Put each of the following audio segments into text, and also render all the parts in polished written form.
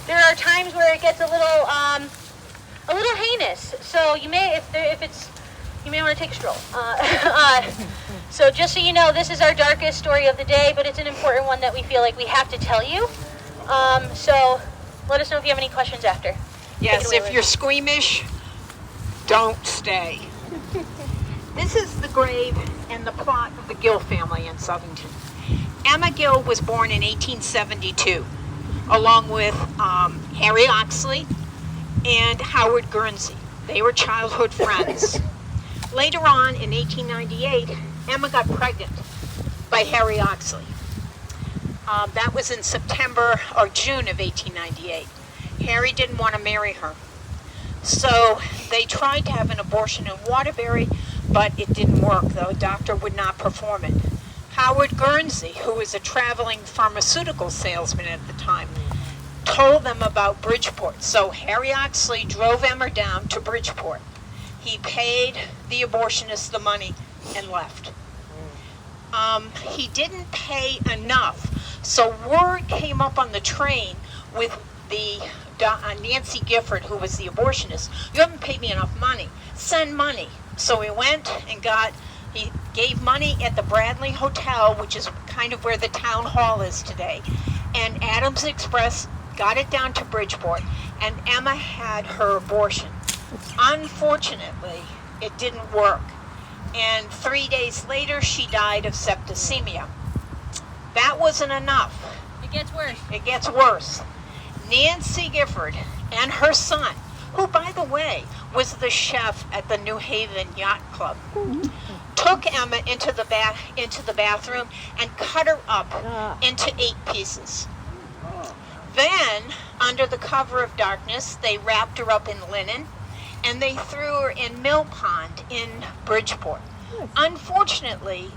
there are times where it gets a little heinous. So you may, you may want to take a stroll. So just so you know, this is our darkest story of the day, but it's an important one that we feel like we have to tell you. So let us know if you have any questions after. Yes, if you're squeamish, don't stay. This is the grave and the plot of the Gill family in Southington. Emma Gill was born in 1872, along with Harry Oxley and Howard Guernsey. They were childhood friends. Later on, in 1898, Emma got pregnant by Harry Oxley. That was in September or June of 1898. Harry didn't want to marry her. So they tried to have an abortion in Waterbury, but it didn't work. The doctor would not perform it. Howard Guernsey, who was a traveling pharmaceutical salesman at the time, told them about Bridgeport. So Harry Oxley drove Emma down to Bridgeport. He paid the abortionist the money and left. He didn't pay enough. So word came up on the train with the Nancy Gifford, who was the abortionist. You haven't paid me enough money. Send money. So he went and he gave money at the Bradley Hotel, which is kind of where the town hall is today. And Adams Express got it down to Bridgeport, and Emma had her abortion. Unfortunately, it didn't work. And 3 days later, she died of septicemia. That wasn't enough. It gets worse. It gets worse. Nancy Gifford and her son, who, by the way, was the chef at the New Haven Yacht Club, took Emma into the bathroom and cut her up into 8 pieces. Then, under the cover of darkness, they wrapped her up in linen, and they threw her in Mill Pond in Bridgeport. Unfortunately,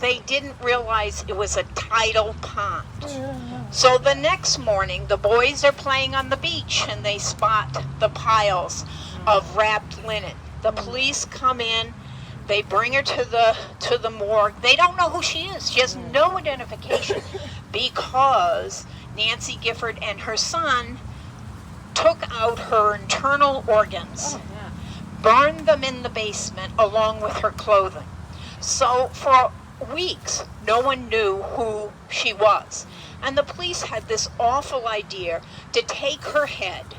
they didn't realize it was a tidal pond. So the next morning, the boys are playing on the beach, and they spot the piles of wrapped linen. The police come in. They bring her to the morgue. They don't know who she is. She has no identification because Nancy Gifford and her son took out her internal organs, burned them in the basement along with her clothing. So for weeks, no one knew who she was. And the police had this awful idea to take her head,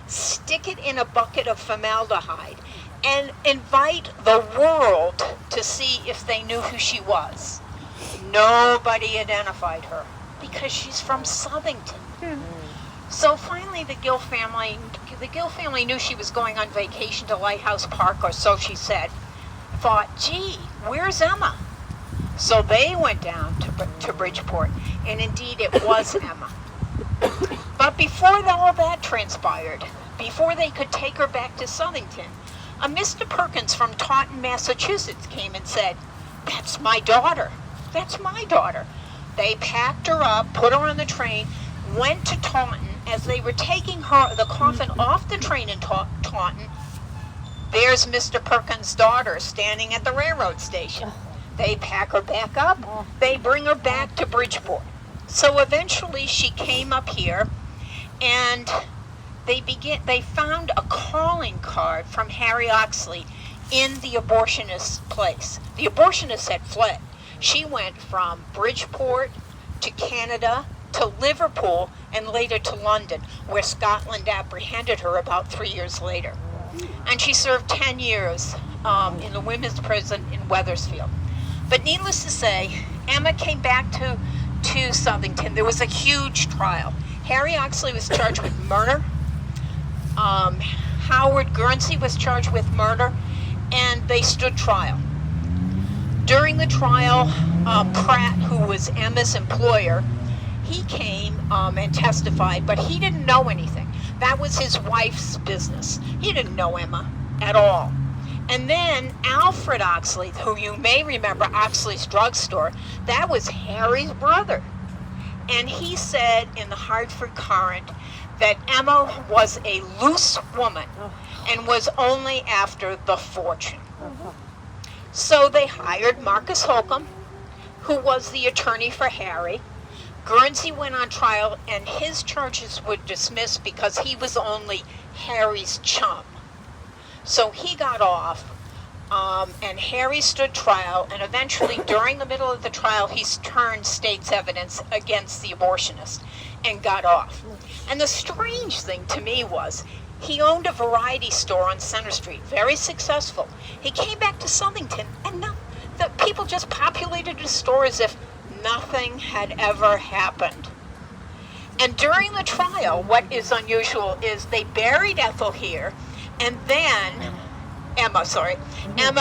stick it in a bucket of formaldehyde, and invite the world to see if they knew who she was. Nobody identified her because she's from Southington. So finally the Gill family knew she was going on vacation to Lighthouse Park, or so she said. Thought, gee, where's Emma? So they went down to Bridgeport, and indeed it was Emma. But before all that transpired, before they could take her back to Southington, a Mr. Perkins from Taunton, Massachusetts came and said, "That's my daughter. That's my daughter." They packed her up, put her on the train, went to Taunton. As they were taking the coffin off the train in Taunton, there's Mr. Perkins' daughter standing at the railroad station. They pack her back up. They bring her back to Bridgeport. So eventually she came up here, and they found a calling card from Harry Oxley in the abortionist's place. The abortionist had fled. She went from Bridgeport to Canada to Liverpool and later to London, where Scotland apprehended her about 3 years later. And she served 10 years in the women's prison in Wethersfield. But needless to say, Emma came back to Southington. There was a huge trial. Harry Oxley was charged with murder. Howard Guernsey was charged with murder, and they stood trial. During the trial, Pratt, who was Emma's employer, he came and testified, but he didn't know anything. That was his wife's business. He didn't know Emma at all. And then Alfred Oxley, who you may remember, Oxley's Drugstore, that was Harry's brother. And he said in the Hartford Courant that Emma was a loose woman and was only after the fortune. So they hired Marcus Holcomb, who was the attorney for Harry. Guernsey went on trial, and his charges were dismissed because he was only Harry's chum. So he got off, and Harry stood trial, and eventually, during the middle of the trial, he turned state's evidence against the abortionist and got off. And the strange thing to me was, he owned a variety store on Center Street, very successful. He came back to Southington, and the people just populated his store as if nothing had ever happened. And during the trial, what is unusual is they buried Ethel here, and then Emma,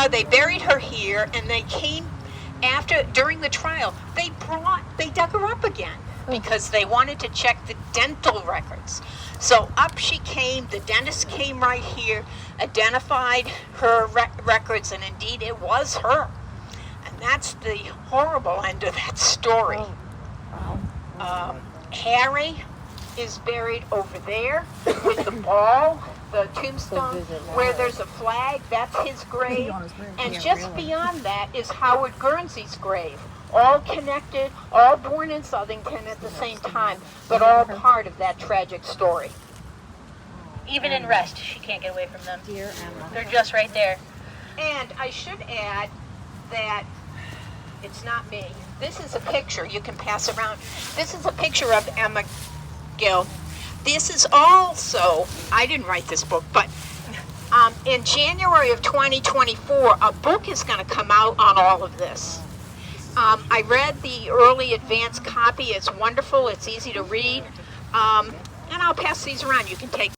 they buried her here, and they came during the trial, they dug her up again because they wanted to check the dental records. So up she came, the dentist came right here, identified her records, and indeed it was her. And that's the horrible end of that story. Harry is buried over there with the ball, the tombstone, where there's a flag. That's his grave. And just beyond that is Howard Guernsey's grave. All connected, all born in Southington at the same time, but all part of that tragic story. Even in rest, she can't get away from them. Dear Emma. They're just right there. And I should add that it's not me. This is a picture you can pass around. This is a picture of Emma Gill. This is also, I didn't write this book, but in January of 2024, a book is going to come out on all of this. I read the early advance copy. It's wonderful. It's easy to read. And I'll pass these around. You can take